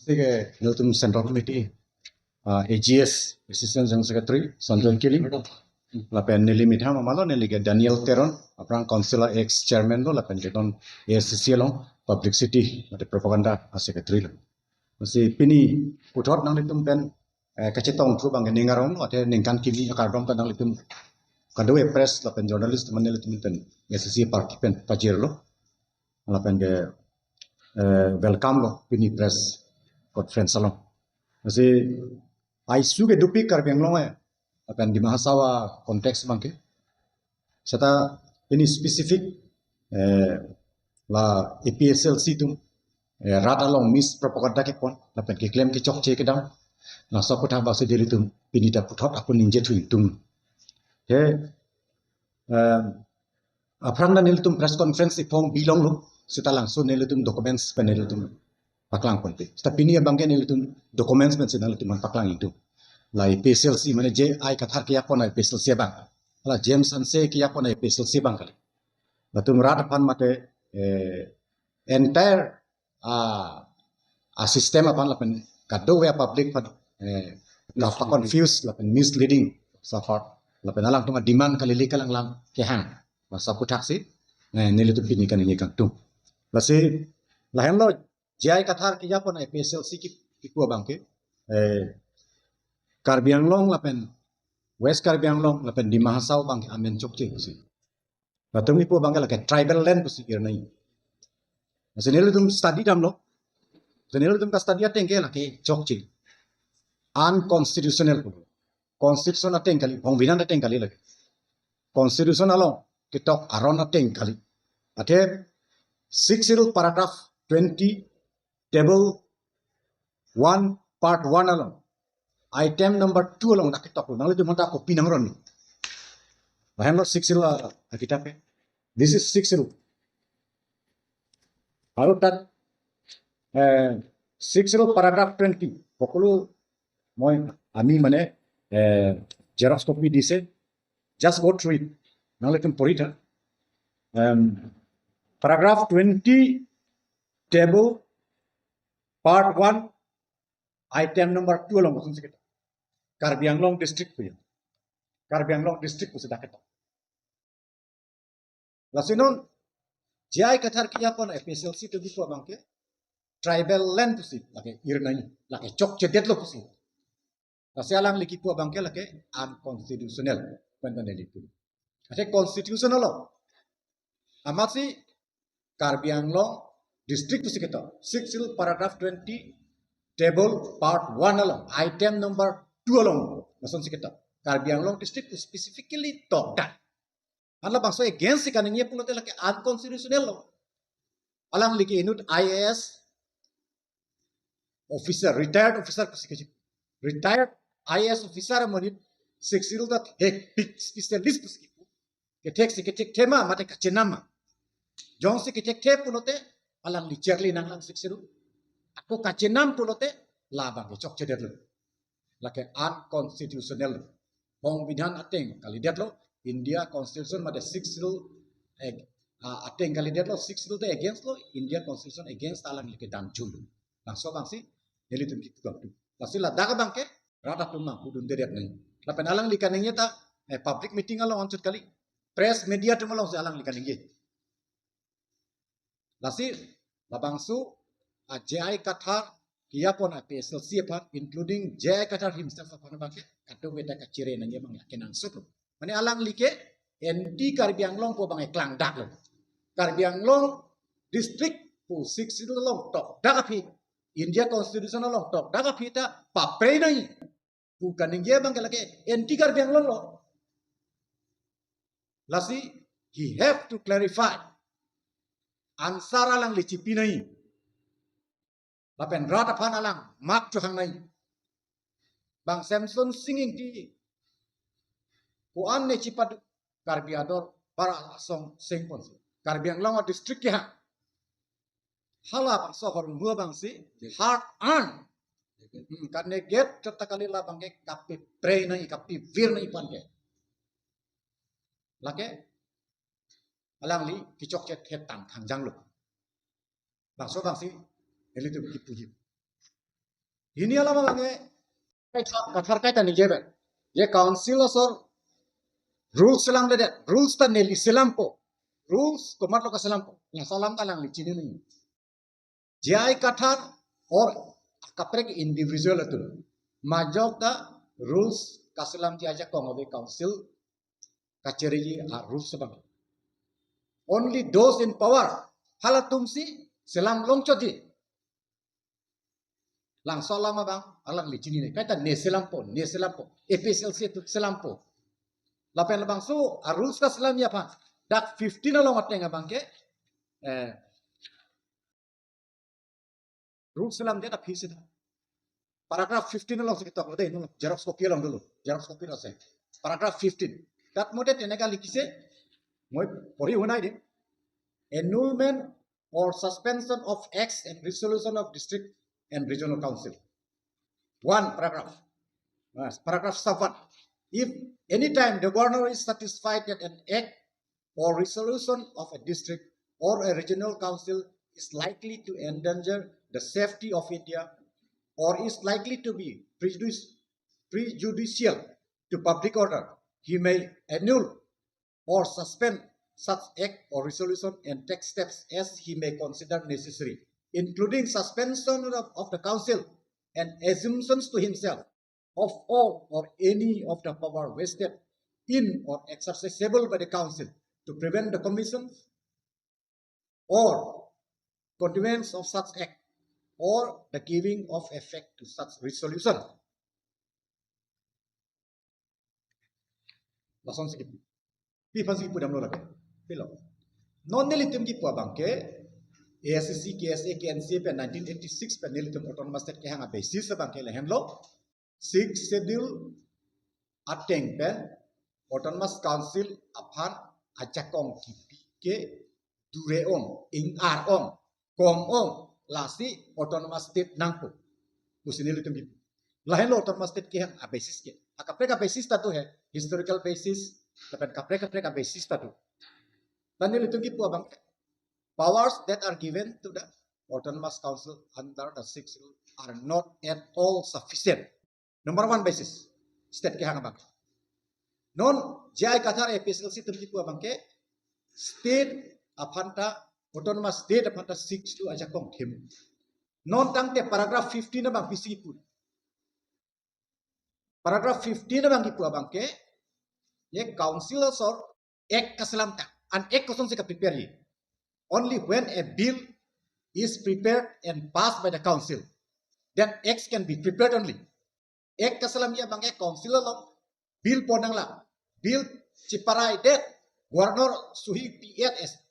Sige, Niltum Central Committee, AGS, Assistant General Secretary, Sanjoy Kiling, lapen nilimit ham amalo nilige Daniel Teron, aprang Councilor ex Chairman lo lapen keton ASCC lo Public City, mate propaganda Secretary lo. Masi pini putot nang litum pen kacetong tu bang ningarong lo ate ningkan kimi akadom tan nang litum kadwe press lapen journalist manel litum pen ASCC party pen pajir lo lapen ke welcome lo pini press conference lo. Masi isu ke dupi karbeng long akan di mahasawa konteks bangke. Serta ini spesifik la EPSLC tu rata long mis propaganda ke pon lapen ke klaim ke chok che ke dang na so ko tha ba se diri tu pinita puthot akun ninje tu tung he aprang na nil tum press conference ipong bilong lo sita langsung nil tum documents panel tum paklang konte sta pini bangke nil tum documents men sinal tum paklang itu lai PSLC mana JI kathar kia pon ai PSLC bang la James Hanse kia pon ai PSLC bang kali latum rat pan mate entire system apan lapen kado ya public pan la confused lapen misleading safar lapen alang tuma demand kali likalang lang ke hang masa putaksi nilai tu pini kan ini kang tung lasi lahen lo JI kathar kia pon ai PSLC ki ku bangke Karbi Anglong lapen West Karbi Anglong lapen di Mahasau bang amen chokche kusi. Latung ipo bang la tribal land kusi kirnai. Senelo tum study dam lo. Senelo tum ka study ateng ke la ke chokche. Unconstitutional ko. Constitution ateng kali bong binan ateng kali lagi. Constitution along kitok aron ateng kali. Ate 60 paragraph 20 table 1 part 1 along. Item number 2 along nak kitab nang itu mata kopi nang ron. Bahan lo 6 la kitab pe. This is 6 Kalau tat 6 paragraph 20. Pokulu moi ami mane xerox copy dise just go through it. Nang letum porita. Paragraph 20 table part 1 item number 2 along maksud kita. Karbi Anglong district punya. Karbi Anglong district punya dapat. Lasinon, jai kathar kia pon FSLC tu bisa bangke. Tribal land pusi, lagi irnai, lagi cok cedet lo pusi. Lasi alang lagi pua bangke lagi unconstitutional, pentan itu. Ada constitutional lo. Amat si Karbi Anglong district pusi kita. 6 paragraph 20 table part 1 along item number 2 along maksud kita Karbi Anglong district specifically talk that anla bangso against si kaninye pulote laki unconstitutional lo alang liki inut IAS officer retired officer kusikiji retired IAS officer monit sexil that big specialist kusikipu ketek tema mate kachenama jong si ketek pulote alang li cherli nang lang sexil aku kacenam pulote labang chok ceder lo lake unconstitutional bong bidhan ateng kali det lo India constitution made 6 rule ateng kali det lo 6 rule against lo India constitution against alang like dan julu langsung bang si neli tum kitu tu lasi la daga bangke rata tum mang kudun deret nai lapen alang likanengnya ta public meeting along ancut kali press media tum along alang likanengnya lasi labangsu JI Kathar kia pon PSLC apa including JI Kathar himself apa bangke kado beda kacire nanya bang kenang sup mane alang like NT Karbi Anglong po bang klang dak lo Karbi Anglong district po 6 long tok dakapi India constitution long tok dakapi ta papre nai bukan ningye bang lake NT Karbi Anglong lo lasi he have to clarify ansar alang licipi nai lapen rata pan alang mak chuhang nai bang Samson singing di kuan ne cipat Karbi Ador para song sing pon Karbi Anglong district ya hala bang so hor mua bang si hard on kan ne get certa kali la bang ke kapi pre nai kapi vir nai pan ke lake alang li kicok cet het tang thang jang lo bang so bang si Eli tu begitu je. ini alama bange kathar kai tani jebe ye council asor rules selam de rules ta neli selam po rules ko matlo ka selam po yang salam talang li chini ni jai kathar or kapre ke individual atu majok da rules ka selam ti aja kong obe council kacheri a rules sebang only those in power halatum si selam long choti lang salam bang alang li chini ni kaita ne selam po APSLC tu selam po lapen bang so a rules ka selam ya pa dak 15 along atenga bang ke rules selam dia ta phisi paragraph 15 along sekitar ko dei no xerox copy along dulu xerox copy ase paragraph 15 tat mode teneka likise moi pori hunai de annulment or suspension of acts and resolution of district and regional council. One paragraph. Paragraph 7. If anytime the governor is satisfied that an act or resolution of a district or a regional council is likely to endanger the safety of India or is likely to be prejudicial to public order, he may annul or suspend such act or resolution and take steps as he may consider necessary, including suspension of the council and assumptions to himself of all or any of the power vested in or exercisable by the council to prevent the commission or continuance of such act or the giving of effect to such resolution. Lason sikit. Pi pansi pu dam lo lagi. Pilo. Non nelitum ki pu abangke ASC, KSA, KNC pen 1986 pen nelitum autonomous state ke hanga basis abangke lehen lo 6 schedule ateng pen autonomous council aphan achakong kipi ke dureong ing arong komong lasi autonomous state nangpo usini litum ki lahen lo autonomous state ke hanga basis ke akapre ka basis ta tu hai historical basis tapi kapre ka basis ta tu dan litum ki pu abangke powers that are given to the autonomous council under the 6th rule are not at all sufficient. Number one basis, state ke hanga bang. Non jai kathar APSLC tumki ku abangke state apanta autonomous state apanta 6 to aja kong them. Non tangte paragraph 15 na bang pisi pun. Paragraph 15 na bang ki pu abangke ye council sor ek kasalam ta an ek koson se ka prepare ye. Only when a bill is prepared and passed by the council, then acts can be prepared only. Ek kasalam ya bang council lo bill ponang la bill ciparai det governor suhi PSS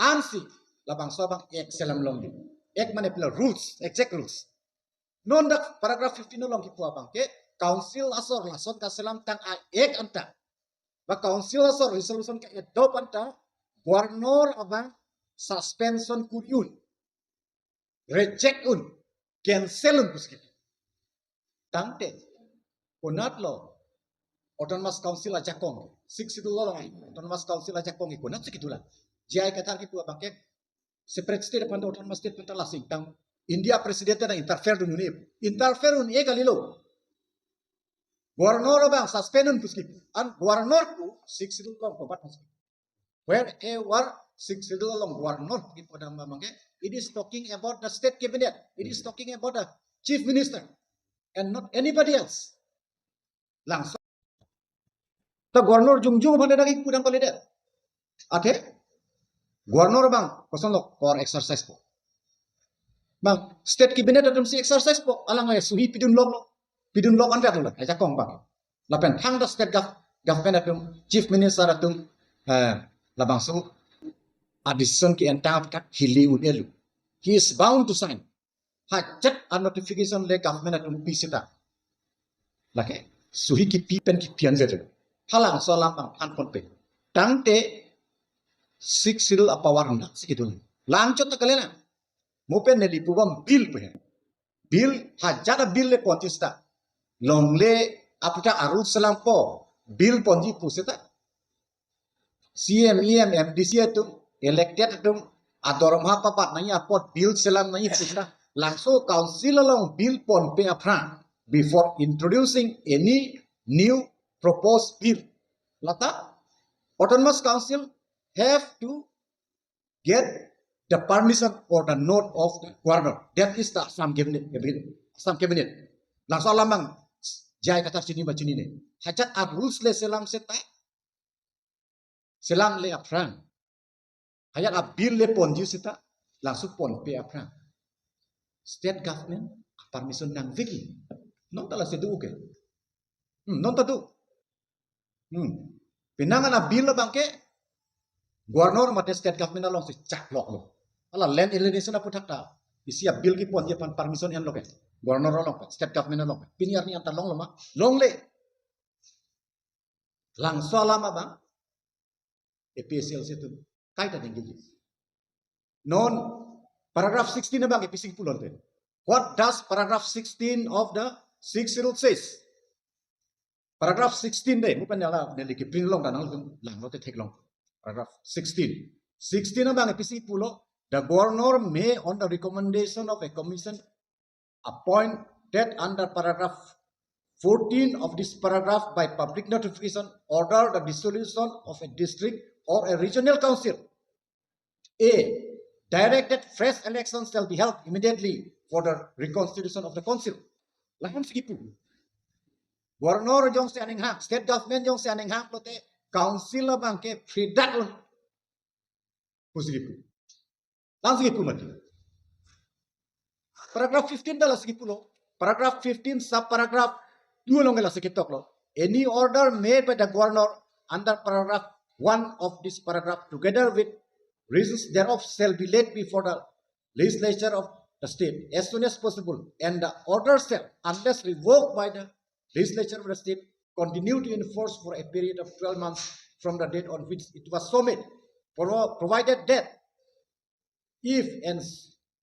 ansi labang sobang ek salam long di ek mane pila rules exact rules non dak paragraph 15 long ki pu abang ke council asor lason kasalam tang a ek anta ba council asor resolution ka adopt anta governor abang suspension kuryun reject un cancel un kuskit tangte konat lo autonomous council aja kong 6 itu lo autonomous council aja kong konat sekitulah jai katar ki pu abang ke separate state pan autonomous state pan lasing tang India president na interfere dun ni e kali lo governor abang suspend un kuskit an governor ku 6 itu lo kopat where a war 6 schedule along governor ki podam mamangke it is talking about the state cabinet, it is talking about the chief minister and not anybody else langsung ta governor jungjung bhane dagi pudang kali de ate governor bang koson lok kor exercise po bang state cabinet atum si exercise po alang ay suhi pidun lok anda tu aja kong bang lapen thang da state government atum chief minister atum labang su addition ki entang kat hili unelu he is bound to sign hajat a notification le government atum pisita lake suhi ki pipen ki pian zete halang solam bang an ponpe tangte 6 schedule power na sikidul langchot ta kalena mopen ne lipuwam bill pe bill hajat bill le pontista longle aputa arul salam po bill ponji pusita CM MDC atum elected atum adoram ha papat nanya pot bill selam nanya pusita langsung council along bill pon pe apran before introducing any new proposed bill. Lata autonomous council have to get the permission or the note of the governor. That is the Assam cabinet. Assam cabinet. Langsung lamang jai kata sini macam ini. Hajat a rules le selang seta. Selang le apran. Hajat a bill le pon ju seta. Langsung pon pe apran. State government permission nang vigi. Non tala sedu ke. Non tadu. Pinangan a bill bangke governor mate state government along si cak lok lo. Ala land alienation na putak ta. Isi a bill ki pon je pan permission en lo ke. Governor along state government along. Piniar ni antar long lo ma. Long le. Langsung lama bang. APSL situ. Kaitan tinggi. Non paragraph 16 na bang epising pulon te. What does paragraph 16 of the 6th rule says? Paragraph 16 deh, bukan nyala neliki print long dan lang lo te take long. Paragraph 16. 16 na bang epising pulo. The governor may, on the recommendation of a commission, appoint that under paragraph 14 of this paragraph by public notification, order the dissolution of a district or a regional council. A. Direct that fresh elections shall be held immediately for the reconstitution of the council. Lahan segitu. Governor jong se aning hak, state government jong se aning hak lote council bangke fredat lon. Kusigitu. Langsung segitu mati. Paragraph 15 dalam segitu lo. Paragraph 15 sub paragraph 2 lo ngela segitu lo. Any order made by the governor under paragraph 1 of this paragraph together with reasons thereof shall be laid before the legislature of the state as soon as possible, and the order shall, unless revoked by the legislature of the state, continue to enforce for a period of 12 months from the date on which it was so made, provided that if and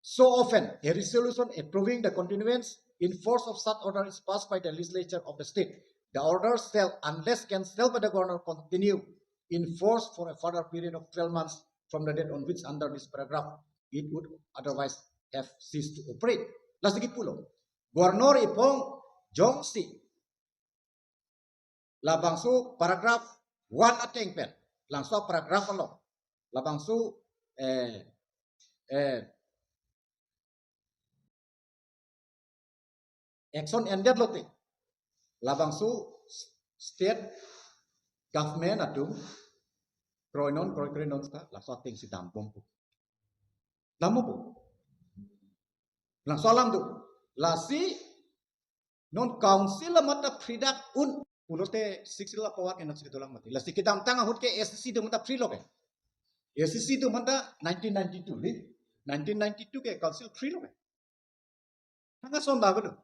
so often a resolution approving the continuance in force of such order is passed by the legislature of the state, the order shall, unless cancelled by the governor, continue in force for a further period of 12 months from the date on which under this paragraph it would otherwise have ceased to operate. Lagi pulo, governor ipong jongsi labangsu paragraph 1 ateng pen, langsung paragraph lo, labangsu action ended lote, labangsu state government atum kroinon sta langsung ateng si dampom po. Lamo po. Langsung alam tu. Lasi non council mata pridak un ulote siksila pawak enak segitu lang mati. Lasi kita tanga hut ke SCC tu mata free lo ke. SCC tu mata 1992 ni. 1992 ke council free lo ke. Tanga son da belo.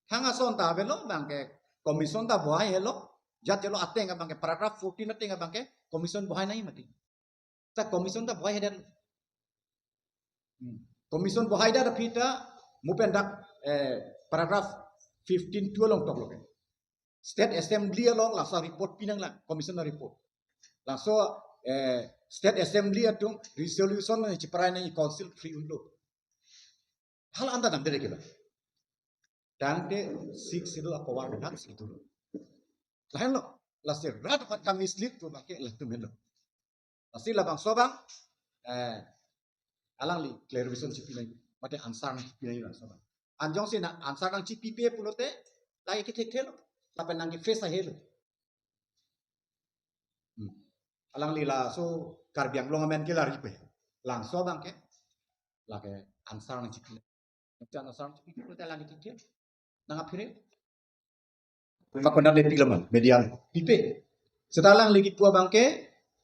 Tanga son da belo bang ke komison da buai hello. Jat jelo ateng bang ke paragraph 14 ateng bang ke komison buai nai mati. Ta komison da buai dan komison buai da pita mupendak paragraph 15 tu long tok lo ke. State Assembly along langsung report pinang lang komison na report. Langsung State Assembly atung resolution na ciparai na council free undo. Hal anda nam dere kila. Dan de 6 sidul apa war nak segitu. Lain lo, lasir rat pat kami slip tu pakai lah tu melo. Lasir labang sobang alang li clarification cipilai mate ansar cipilai lah sobang. Anjong si nak ansar nang cipipe pulote lagi kita telo. Tapi nang face helo. Alang li la so karbiang longamen kila ripe. Lang sobang ke lagi ansar nang cipilai. Macam ansar cipipe pulote lagi kita nang apire. Makona le pilaman median pipe. Setelah lagi pua bangke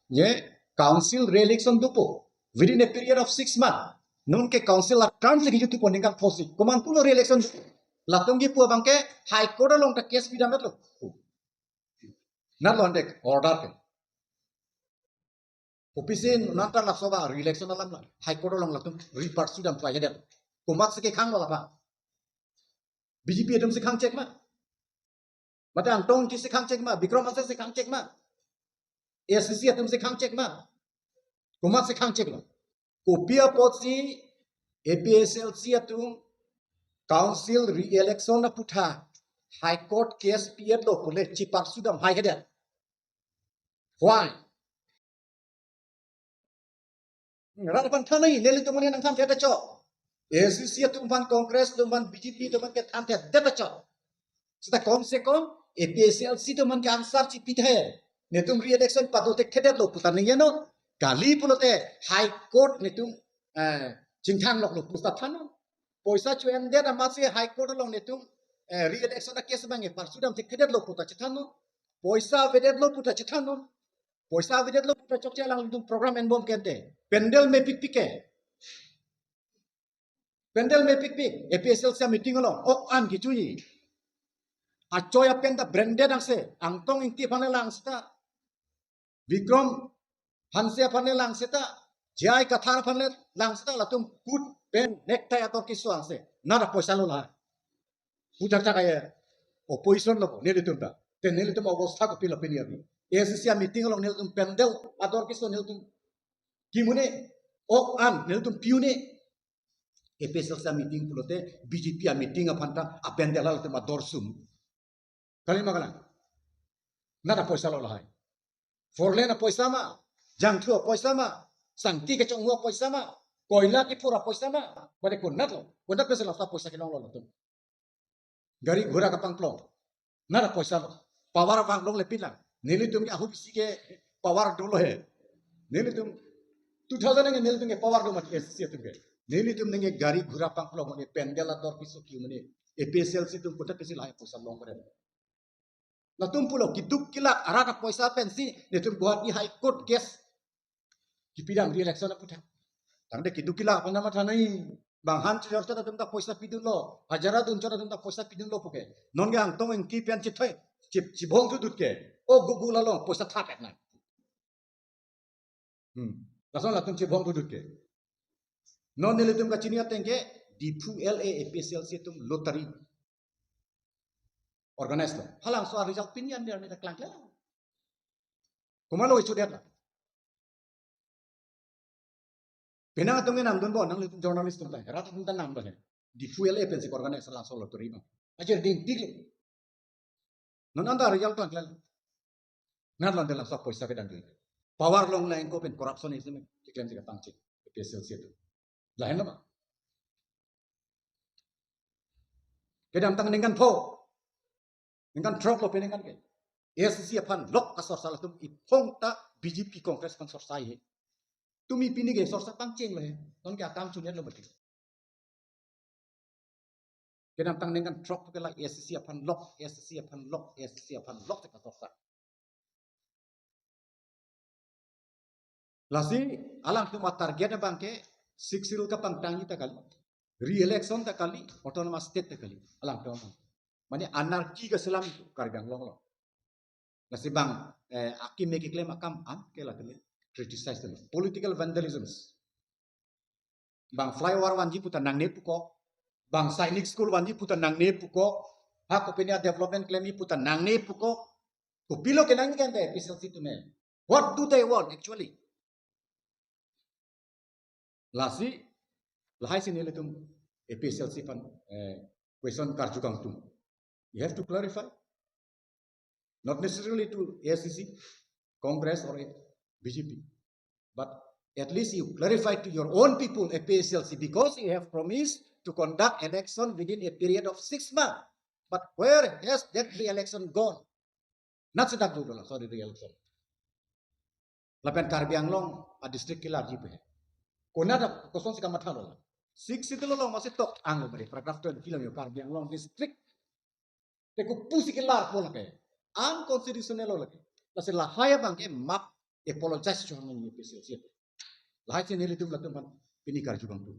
ye council re-election dupo within a period of 6 months. Nun ke council la term lagi jutu poningkang fosi. Kuman pulo re-election latung gi pua bangke high court long ta case bidamet lo. Not long dek order ke. Opisin nantar la soba re-election alam la high court long latung repart sudah playa det. Kumat seke khang lo apa. BJP adem se khang cek ma. Mata antong ti se khang cek ma, Bikram Asa se khang cek ma. SCC atum se khang cek ma. Kumat se khang cek lo. Kopia pot si APSLC atung council re-election na putha high court case piet lo pule chipar sudam high head. Why? Rat pan thanai neli tu mani nang tham theta cho. ACC atung pan congress tu man BJP tu man ke tham theta cho. Sita kom se kom APSLC tu man ke ansar chi pithe. Netum re-election padote khedet lo putan ni no. Kali pulote high court netum chingthang lok lo pusta thano. Poisa cuan dia nama si high court long netum re-election na case bange parsudam khedet lo puta chithano. Poisa vedet lo puta chithano. Poisa vedet lo puta chokcha lang netum program and bomb kente. Pendel me pik pike. Pendel me pik pik. APSL sa meeting lo. Ok an gicui. Acoy apenda branded ang se. Angtong ingti panelang sita. Vikram Hanse panelang sita. Jai kathar panelang sita latum put pen necktie atau kisuang se. Nada poisa lo lah. Putar cakaya. Opposition lo. Nili tumta. Ten nili tum awasta ko pila piniabi. ACC meeting lo nili tum pendel atau kisu nili tum Kimune ok an niltum piune EPSL sa meeting pulote BJP a meeting apanta apendela te madorsum kali magana nada poisa lo lahai forlena poisa ma jangthu poisa ma sangti ke chongwa poisa ma koila ki pura poisa ma bade kunat pesela sa poisa kinong lo tum gari ghura ka pangplong nada poisa lo power panglong le pilang nilitum ki ahu bisike power dolo he nilitum 2000 nge nil tunge power do mat SC tunge nili tum nge gari ghura panglo mone pendela dor piso ki mone APSL si tum puta pesi lai poisa long kore la tum pulo kiduk kilak araka poisa pensi ne tum Guwahati High Court case ki pidang di election puta tangde kiduk kilak apa nama tanai bang han chor ta tum ta poisa pidun lo hajara dun chora tum ta poisa pidun lo puke non gang tong en ki pen chithoi chibong tu dutke o gugula lo poisa thapet na Langsung latung cebong duduk ke. Non nilitum kacinia tengke di LA APSLC tum lottery organize lo. Halang soal result pinian dia ni klang klang. Kumalo isu dia lah. Penang atong nam don bon nang litum jurnalis tum tang. Rata tum nam bon. Di LA APSLC organize langsung lottery bang. Ajar ding tiglo. Non anda result klang klang. Ngadlan dalam sok poisa kedang dulu. Power long lain ko pen corruptionism iklan siga tangci APSLC itu. Lain apa? Kedam tang dengan po. Dengan trok lo penengan ke. ACC apan lok kasor salah tum ipong ta BJP Kongres kan sorsai he. Tumi pini ge sorsa tangcing lo he. Ton ke akam cunian lo berarti. Kedam tang dengan trok ke la ACC apan lok te kasor. Lasi alang tu target bangke siksil ka pangtangi takali re-election takali autonomous state takali alang tu mane anarki ka selam itu kargang long. Lasi bang akim make claim akam ke la criticize political vandalisms bang flyover wanji putan nang ne puko bang sainik school wanji putan nang ne puko hak opinion development claim putan nang ne puko kupilo kenang kan te PSLC tu me what do they want actually Lasi, lahai sini letum APSLC pan question karjukang tum. You have to clarify, not necessarily to ACC, Congress or BJP, but at least you clarify to your own people APSLC because you have promised to conduct election within a period of 6 months. But where has that re-election gone? Not sedap dulu lah, sorry re-election. Lapan Karbianglong a district kilar jipe. Kona da kosong si kamat halo. 6 itu lo masih tok ang lo beri paragraf 2 film yo Karbianglong district. Teko pusi kelar pola ke. Unconstitutional lo lagi. Lasi lahaya bang ke map apologize cho nang ni PSLC. Lahai sini litum latum pan pinikar juga tu.